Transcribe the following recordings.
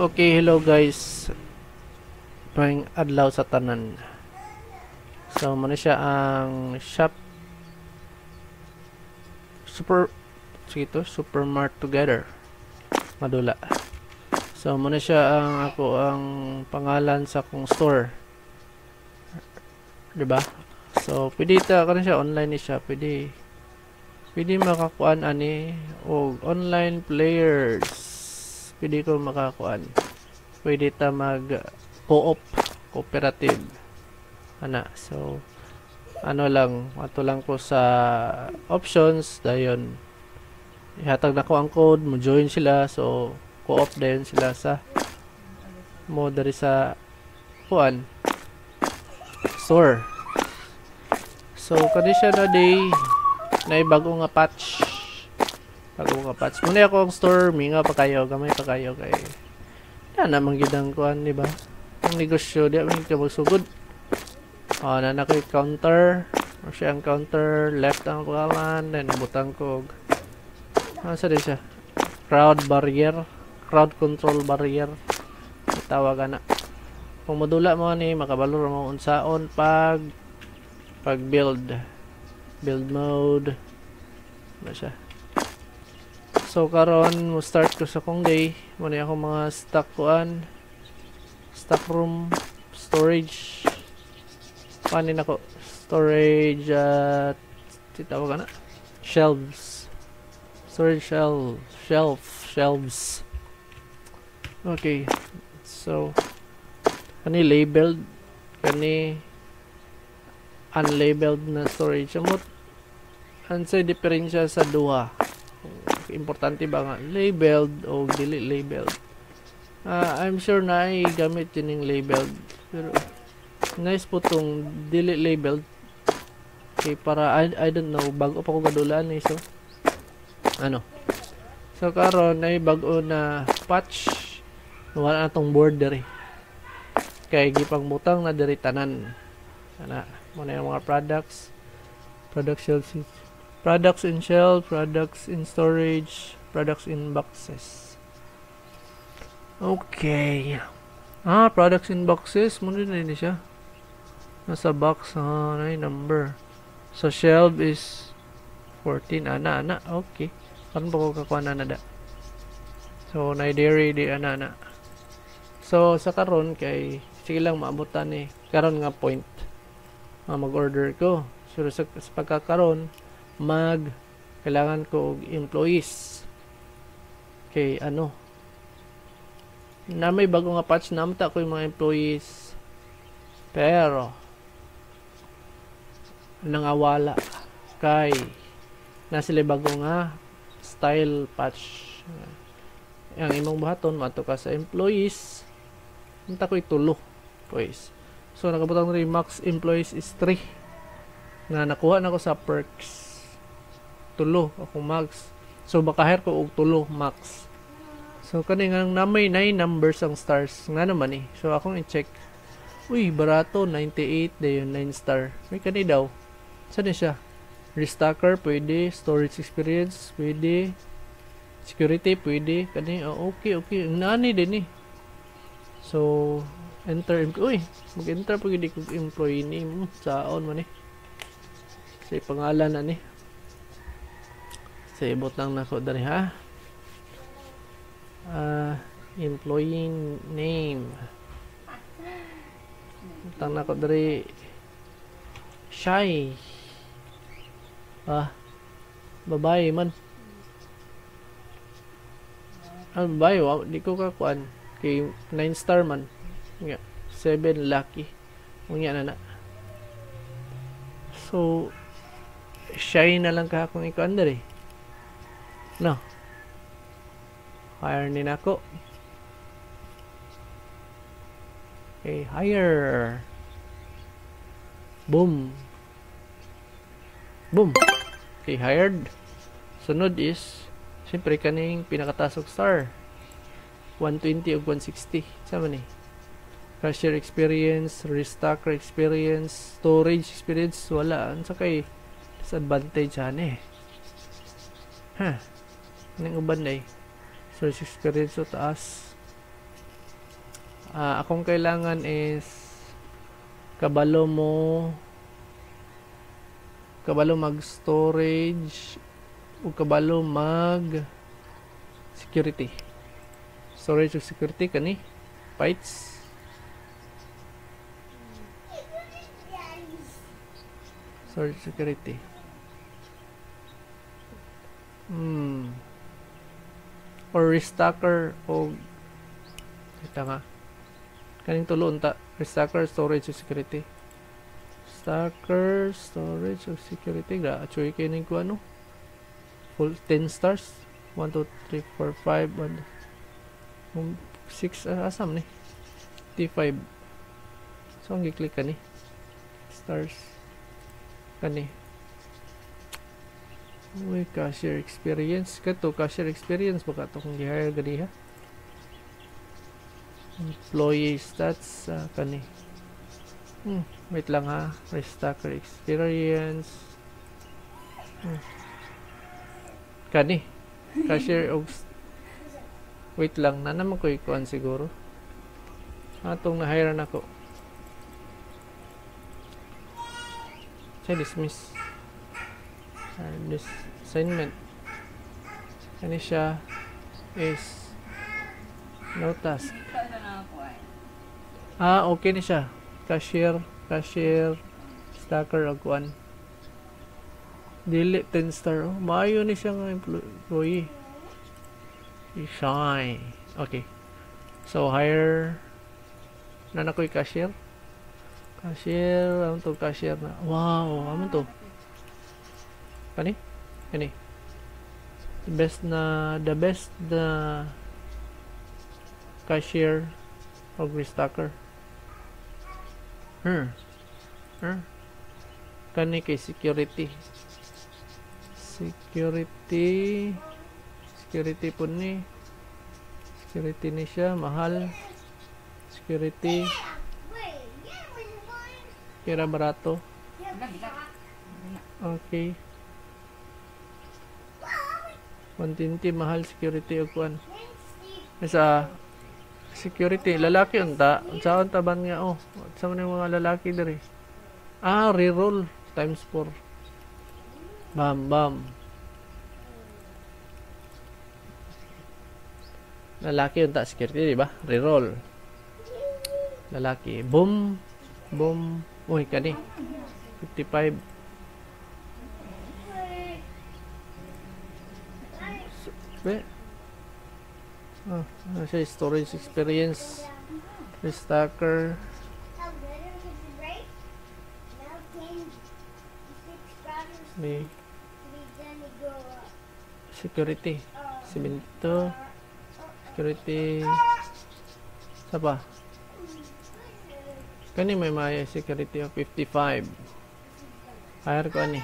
Okay, hello guys. Pang adlaw sa tanan. So, muna siya ang shop Supermart Together. Madula. So, muna siya ang pangalan sa akong store. 'Di ba? So, pwede ta kana siya online ni siya, pwede makakuan ani og online players. Pwede ko makakuan. Pwede ta mag cooperative. Ana. So, ato lang ko sa options dayon. Ihatag na ko ang code, mo join sila. So, co-op dayon sila sa mo dari sa kuan store. So, kani siya na day na bago nga patch. Muna ako ang store, minga pa kayo, gamay pa kayo kay namang gidang kuan, di ba? Ang negosyo di man ka magsugod. Na nakoy counter, o siya ang counter, left ang pangalan, then butang ko. Sa di siya? Crowd control barrier. Tawag na. Kung modula mo ni makabalor mo unsaon pag build mode. Ano siya? So karon mo start ko sa kong day. Muna ako mga stock room, storage. Panin ako storage titawag na shelves. Storage shelves. Okay. So kani labeled, kani unlabeled na storage. Amot ansay diferensya sa duha. Importante ba nga labeled o dili labeled? I'm sure na gamit yun yung labeled, pero nice po tong dili labeled. Okay, para I don't know, bago pa ko gadulan eh. So so karon ay bago na patch, wala na tong border eh, kay gipang butang na diri tanan. Muna yung mga products in shelf, products in storage, products in boxes. Okay. Products in boxes. Muna din siya. Nasa box. Na number. So, shelf is 14. Ana. Okay. Saan ba ko kakuha na da? So, na-dairy di ana. So, sa karon kay sige lang maabutan eh. Karon nga point. Mag-order ko. So, sa pagkakaroon, kailangan ko og employees. Okay, na may bago nga patch, namta ko yung mga employees, pero nangawala kay na sila bago nga style patch. Ang imong buhaton mato ka sa employees, namta ko itulo pues. So nakabutang rin max employees is 3 nga nakuha na ko sa perks. Tulo ako max. So baka hire ko og tulo max. So kani nga namay 9 numbers ang stars nga naman eh. So akong i-check. Uy, barato 98 dayon 9 star. May kani daw. Saan siya? Restocker pwede, storage experience pwede, security pwede. Kani okay. Nani din eh. So enter. Uy, mag-enter pag hindi ko employee name saon man eh. Sa pangalan na ni. Sa ibot lang nako dari ha. Employee name. Tang nako dari Shy. Babae man. Babae, wow, di ko kakuan. Kay 9 star man. 7 lucky. Unya na. So Shy na lang ka akong ikaw under eh. No. Hire din ako. Okay, hire. Boom. Okay, hired. Sunod is siyempre kaning pinakatasok star. 120 o 160. Sama ni. Cashier experience, restocker experience, storage experience, wala. Ang sakay disadvantage han eh. Anong uban na eh. Search experience o taas. Akong kailangan is kabalo mag storage ug kabalo mag security. Storage ug security kani bytes. Storage security. Or restacker o kita nga kaning tulo unta restacker, storage ug security. Stacker, storage ug security gra choy kini ko ano full 10 stars 1 2 3 4 5 6 asam ni T5. So ang gi-click kani stars kani. Uy, cashier experience kato, cashier experience baka to kung gi-hire gadi ha. Employee stats kani. Wait lang ha. Restacker experience. Kani. Cashier og wait lang na naman ko ikuan siguro. Atong na-hire na ko. Say dismiss. This assignment. Kani siya is no task. Okay ni siya. Cashier, stacker og kuan. Dili 10 star. Maayo ni siya nga employee. Shine. Okay. So hire na nakoy cashier. Ano to cashier na. Wow, ano to? Kani? The best na cashier og restacker. Kani kay security po ni security ni siya mahal. Security kira barato. Okay. 120 mahal security og kuan. Sa security lalaki unta. Unsaon taban nga sa mga lalaki diri. Reroll times 4. Bam. Lalaki unta security, di ba? Reroll. Lalaki. Boom. Uy, kani. 55. Siya storage experience. Restacker. May security. Simento. Security. Sapa? Kani may maya security of 55. Hire ko ani.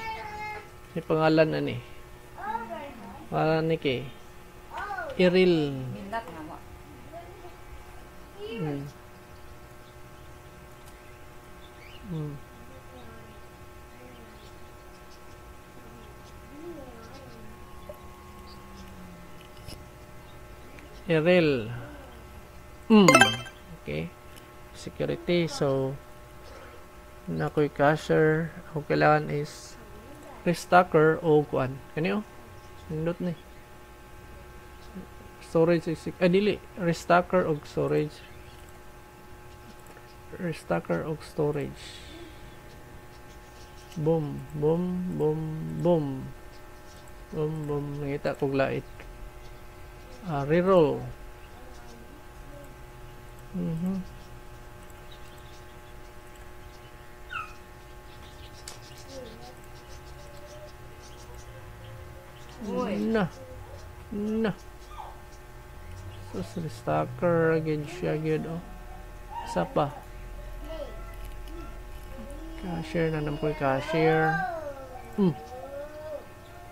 Si pangalan ani. Para ni kay Iril. Iril. Okay. Security. So, nakoy cashier. Ang kailangan is restacker o kuan. Kani nindot ni. Storage dili. Restacker o storage. Restacker o storage. Boom. Nangita kog lait. Reroll. Na. So, restacker again siya gyud Isa pa. Cashier na naman ko cashier.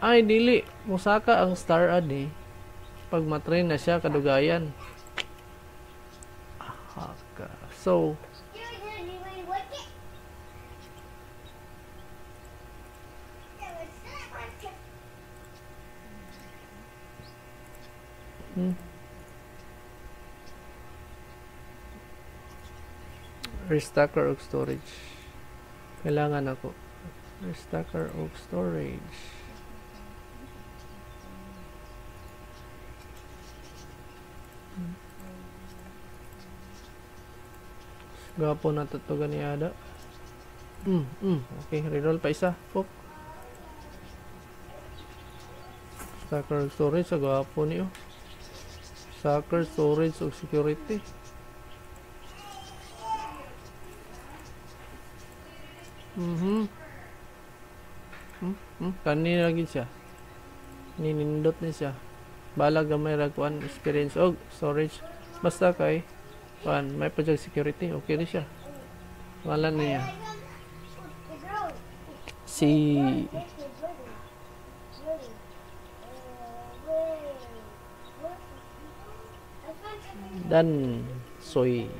Ay, dili. Musaka ang star ani. Pag matrain na siya, kadugayan. So, Restacker og storage. Kailangan ako. Restacker og storage. Gapo na to gani ada. Okay, reroll pa isa. Pop. Restacker og storage sa gapo niyo. Restacker, storage og security. Kanina lagi siya. Ninindot ni siya. Bala gamay ra kuan experience og storage. Basta kay kuan may project security okay rin siya. Wala niya. Si Dan Soy.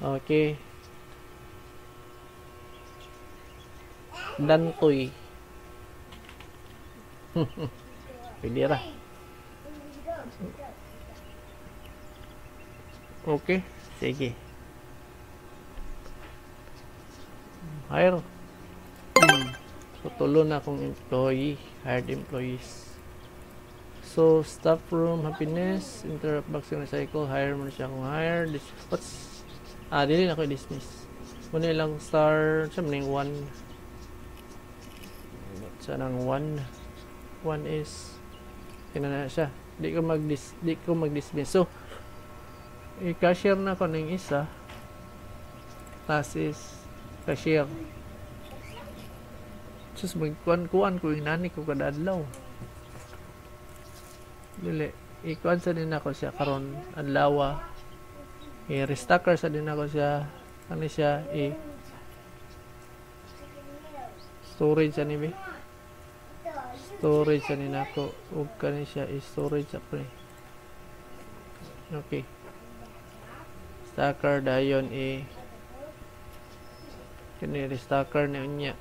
Okay. Dan Toy. Pwede ra. Okay, sige. Hire. So, tulo na akong employee. Hired employees. So, staff room, happiness, interrupt boxing recycle, hire mo na siya kung hire. What's... dili na ako dismiss. Muna ilang star, siya maning 1. Siya nang 1. 1 is, kinana siya. Di ko mag-dismiss. So, i-cashier na ko ng isa. Task is, cashier. Sus, magkuan ko yung nani ko kada adlaw. Dili, ikuan sa din ako siya karon adlaw. I-restacker sa din ako siya. Ano siya, storage ani be. Storage ani nako. Ug kani siya i-storage ako ni. Okay. Stacker dayon kani restacker ni unya.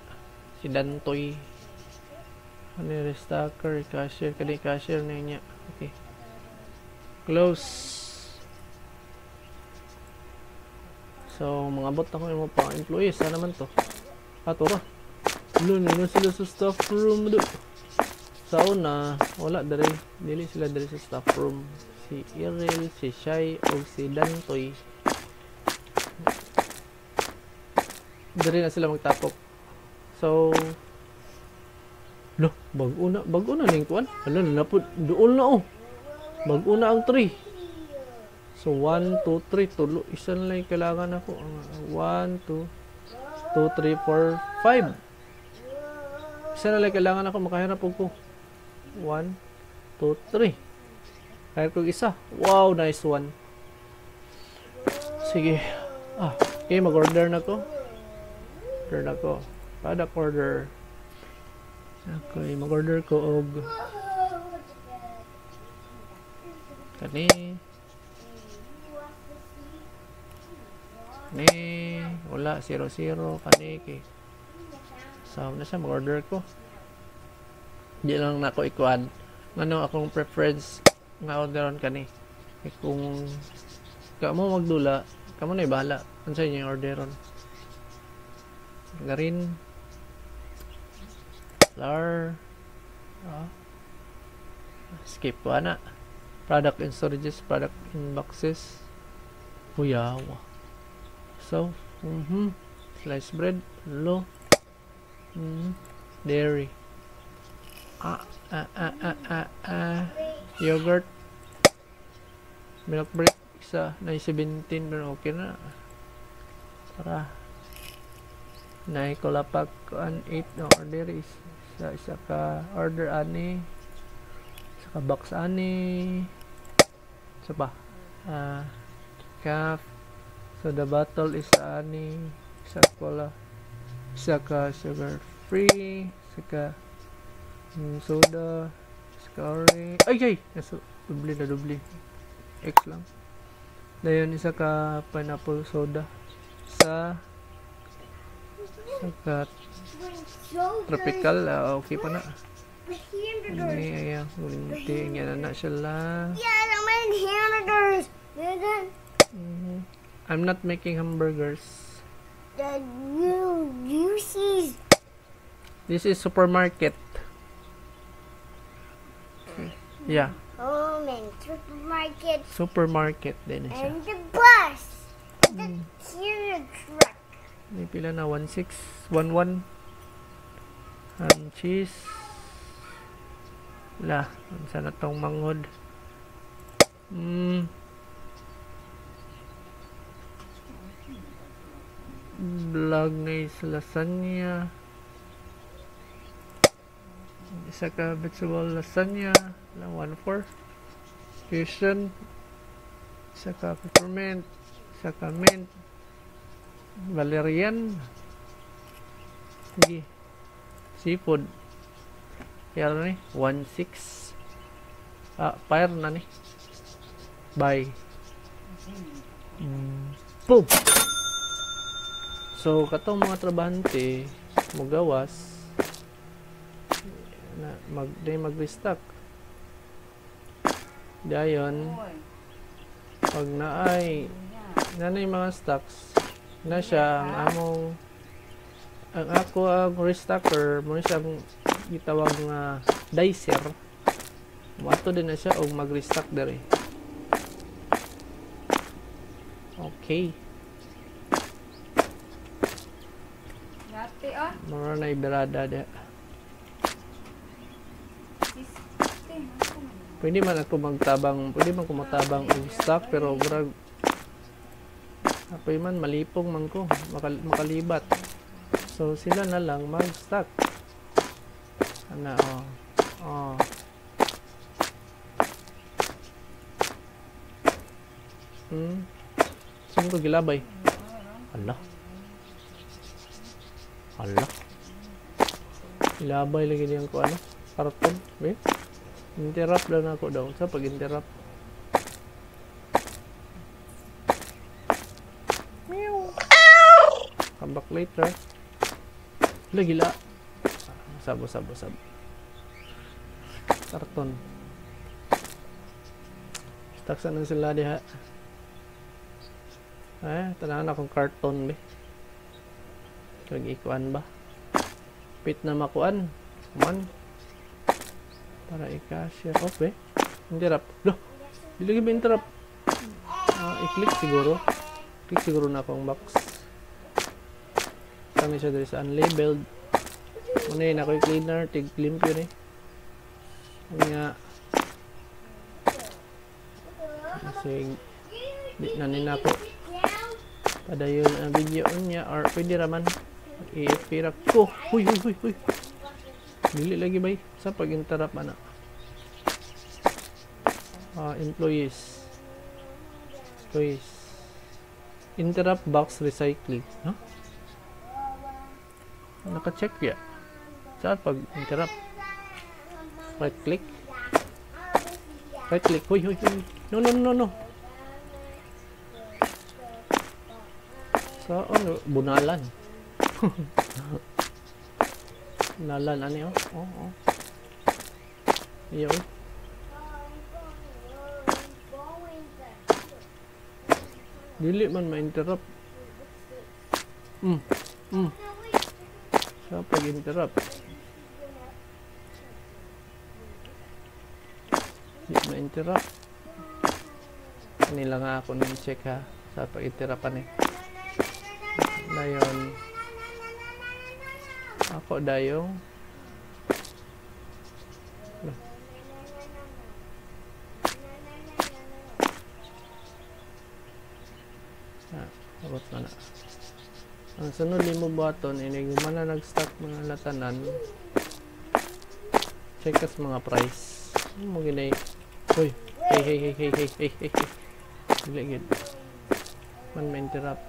Si Dantoy. Kani restacker cashier kani cashier ni unya. Okay. Close. So, mga bot ako yung mga pang-employees. Saan naman to? Tora. Ano sila sa staff room do? Sa una, wala dari. Dili sila dari sa staff room. Si Iril, si Shai, o si Dantoy. Dari na sila magtapok. So, bago na lingkuan. Ano na po, doon na oh. Bago na ang 3. So, 1, 2, 3. Tulo. Isa na lang kailangan ako. 1, 2, 3, 4, 5. Isa na lang kailangan ako. Makahirap ko. 1, 2, 3. Kaya ko isa. Wow, nice one. Sige. Okay, mag-order na ko. Product order. Okay, mag-order ko og kani. Wala 0-0 kani kay saan na siya mag-order ko. Di lang nako ikuan ngano akong preference nga orderon kani kung kamo magdula kamo na ibahala unsa inyo orderon garin lar skip ko ana product in storages, product in boxes. Huyawa. So, sliced bread, lo, dairy, yogurt, milk bread, isa, na 17, pero okay na. Para, na ikulapak an 8 na order is, isa ka order ani, isa ka box ani, isa pa, calf. So the bottle is ani, isa cola, isa ka sugar free, isa ka soda, isa ka orange. Ay! Nasa dubli. X lang. Dayon isa ka pineapple soda. Isa ka tropical. Okay pa na. Ayan, ulinti. Yan na siya lang. Yeah, I don't mind hamburgers. Mhm. I'm not making hamburgers. You see. This is supermarket. Yeah, Home and supermarket supermarket din na siya. and the bus. The cereal truck. May pila na 1611 and cheese. La, unsa na tong manghod? Vlog na is lasagna. Isa ka vegetable lasagna. Lang 1-4. Fusion. Isa ka peppermint. Isa ka mint. Valerian. Sige. Seafood. Kaya ni 1-6. Fire na ni. Bye. Boom! So, katong mga trabahante, magawas, na mag-restock. Dayon, pag naay mga stocks, na siya ang ako ang restocker, mo siyang gitawag nga dicer. Mato din na siya og mag-restock dere. Okay. Mara na ibirada de. Pwede man ako magtabang og stock pero grag apoy man malipong man ko makalibat. So sila na lang mag-stock. Ana oh. Saan ko gilabay? Allah. Ilabay lagi diyan ko karton, be. Interrupt lang ako daw sa pag-interrupt. Meow. Come back later. Lagi la. Sabo. Karton. Taksan na sila diha. Tanahan akong karton, be. Kag ikuan ba? Pit na makuan. Man. Para i-cashier off, be. Interrupt. Loh. Dili ba interrupt? I-click siguro. Click siguro na akong box. Kami siya dali sa unlabeled. Muna yun ako i-cleaner. Tig-limp yun Nga. Kasi di na nila ko. Padayon ang video niya or pwede raman i-pira ko. Huy. Dili lagi bay sa pag-interrupt employees. Interrupt box recycling. Naka-check ya. Sa pag-interrupt. Right click. Huy. No. So, bunalan. Bunalan, Oo. Iyo. Dili man ma-interrupt. So, pag-interrupt. Di ma-interrupt. Kanila nga ako nang check ha. Sa pag-interruptan Dayon. Ako dayong. Abot na. Ang sunod limo button ini gumana nag-stock mga latanan. Check as mga price. Mo ginay. Hoy. Hey. Dili gid. Man ma-interrupt.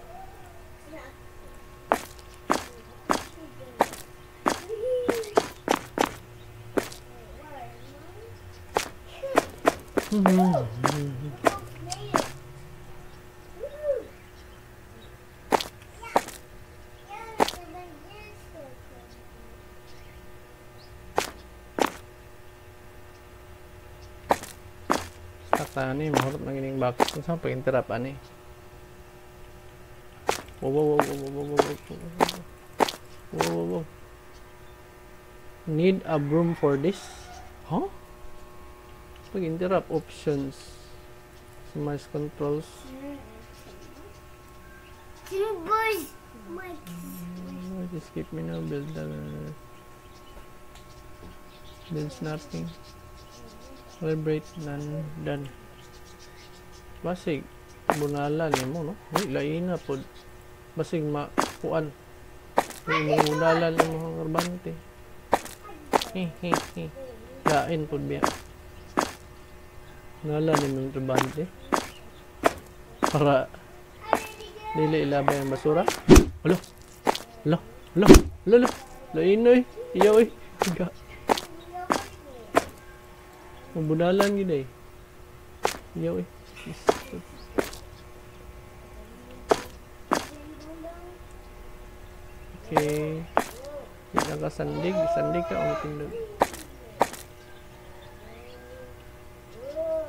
Basta ni mahurot na gining box. Kung saan pag-interrupt ani. Wow. Need a broom for this? Huh? Pag-interrupt options. Smash controls. Boys, my Just skip me now. Build nothing. Celebrate none done. Basig bunala nimo no. Lain na pod. Basig makuan. Imong bunala nimo ang karbante. Lain pod biya. Nala nimo ang karbante. Para dili ilabay ang basura. Alo. Lain oy. Iyaw oy. Tiga. Mabudalan gid eh. Iyaw eh. Okay. Kita ka sandig ka ang tindog.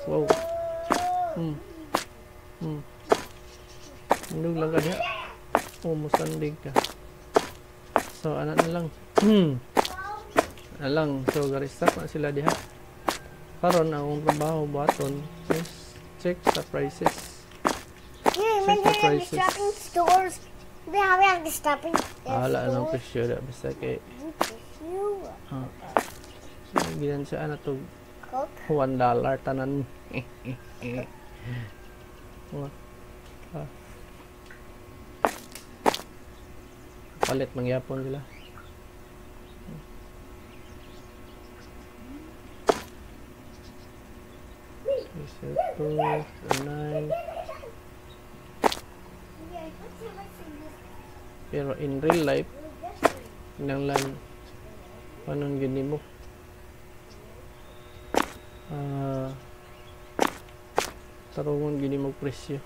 Wow. Tindog lang ka diha. Musandig ka. So anak na lang. Alang, so garistak na sila diha. Karon ang trabaho buhaton is check the prices. when Check the they're in the prices. shopping stores, they have the shopping Ala anong presyo da basta kay ginan siya na to Coke. $1 tanan. Palit mangyapon sila. Ito, nine. Pero in real life, kinanglan panon gini mo. Tarungon gini mo presyo.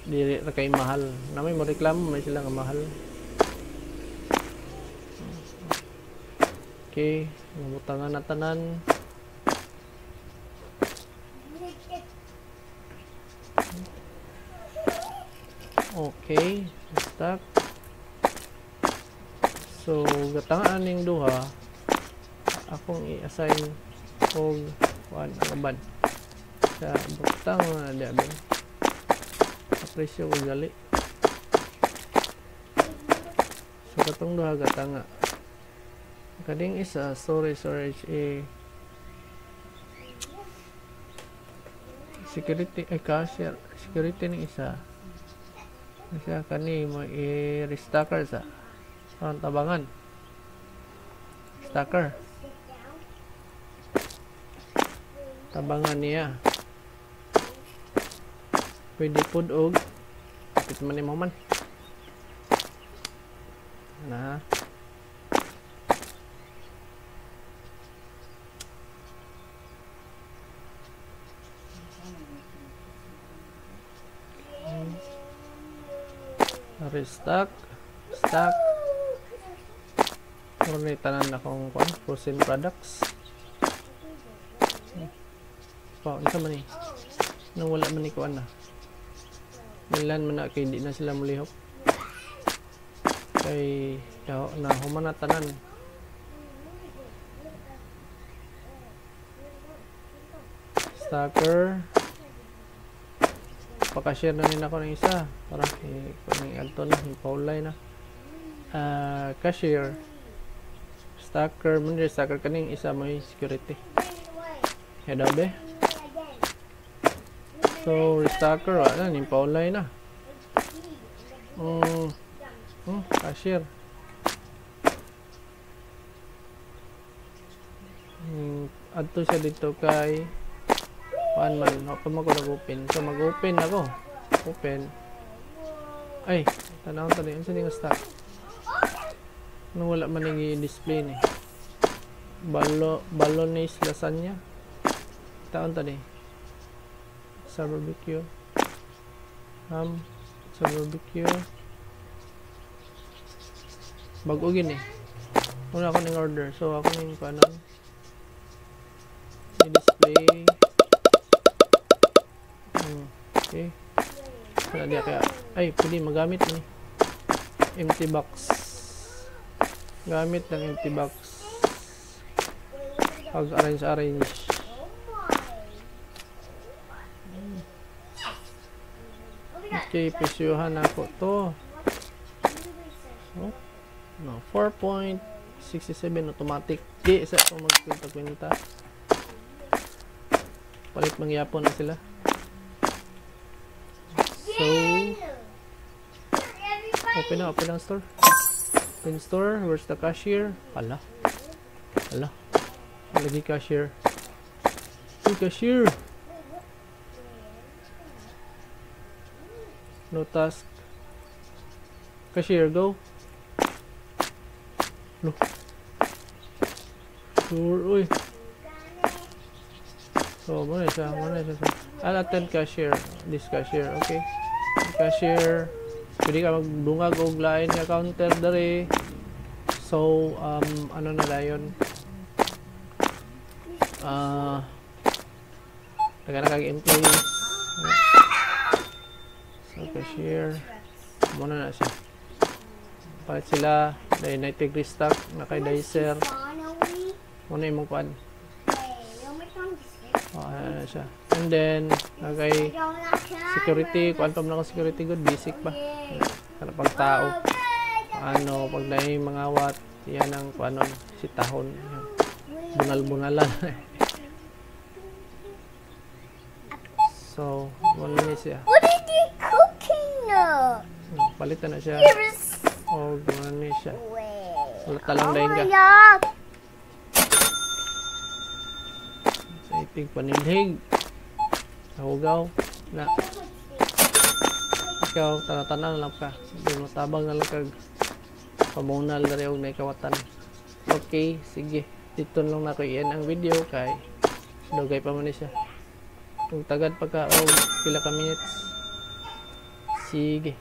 Dili ra kay mahal. Na may reklamo may sila nga mahal. Okay, nabutangan na tanan. Okay, stop. So, gatangan ning duha akong i-assign og kuan ang uban sa butang na diabin. Presyo ko gali. So, katong duha gatanga. Kading isa storage security cashier security ning isa. Kasi kani mo i-restacker sa tabangan. Stacker. Tabangan niya. Pwede pod og kapit man mo man. Na. Restock. Stock. Muna tanan akong frozen products. Ano man eh. Nung wala man ni kuan na. Milan man na kay di na sila mulihok. Kay daw na human na tanan. Stacker. Paka-share na rin ako ng isa para kuning adto na paulay na. Cashier. Stacker, man stacker kaning isa may security. Head up eh. So, restacker, wala, nimpaulay na. Cashier. Adto siya dito kay kuan man, ako mo ko nag-open. So, mag-open ako. Open. Ay, tanawang tali. Ano sa nga stock? Ano wala man yung i-display ni? Balones lasagna. Taon tali. Sa barbecue. Sa barbecue. Bago gini. Wala ako ng order. So, ako yung paano i-display. Okay. Wala diya kaya. Ay, pwede magamit ni. Empty box. Gamit ng empty box. Pag-arrange. Okay, pisyuhan ako to. Oh, no, 4.67 automatic. Di isa ko magkwenta-kwenta. Palit mangyapon na sila. So, open ang store. Open store. Where's the cashier? Ala. Lagi cashier. Hey, cashier. No task. Cashier, go. No. Sure, uy. So, muna siya. I'll attend cashier. This cashier, okay. Cashier. Pwede ka magdungag o lain nga counter dere. So, ano na dayon? Nagana employees. So, cashier. Muna na siya. Palit sila. Dahil naitag restock. Nakay-dicer. Muna yung mong kuan. Ano siya. And then, nagay security. Kuan pa mo na security good. Basic pa. Para pag tao. Ano, pag na yung mga wat. Yan ang kuanon. Sitahon. Bunal-bunalan. So, muna niya siya. What is he cooking now? Palitan na siya. Here's O, muna niya siya. Wala oh talang dahin ka. my god. Sa itig panilhig. Nahugaw. Na. Ikaw, tanatanan lang ka. Hindi matabang na lang kag pamunal na rin na ikawatan. Okay, sige. Dito lang na ko iyan ang video kay dugay pa man ni siya. Kung tagad pagka o pila ka minutes. Sige.